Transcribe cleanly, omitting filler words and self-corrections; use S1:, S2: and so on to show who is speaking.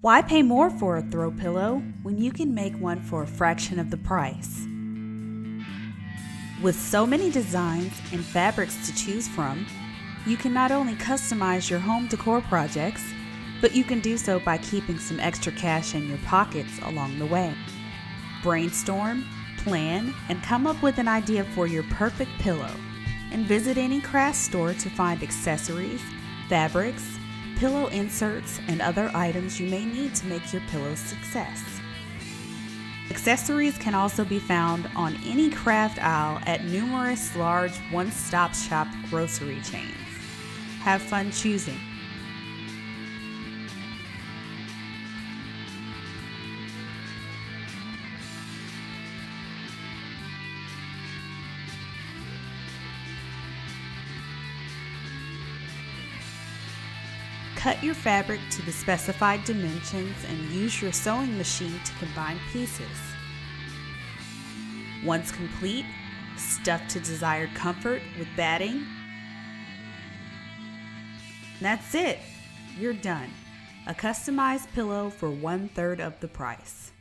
S1: Why pay more for a throw pillow when you can make one for a fraction of the price? With so many designs and fabrics to choose from, you can not only customize your home decor projects, but you can do so by keeping some extra cash in your pockets along the way. Brainstorm, plan, and come up with an idea for your perfect pillow, and visit any craft store to find accessories, fabrics, pillow inserts, and other items you may need to make your pillow a success. Accessories can also be found on any craft aisle at numerous large one-stop shop grocery chains. Have fun choosing. Cut your fabric to the specified dimensions and use your sewing machine to combine pieces. Once complete, stuff to desired comfort with batting. That's it. You're done. A customized pillow for 1/3 of the price.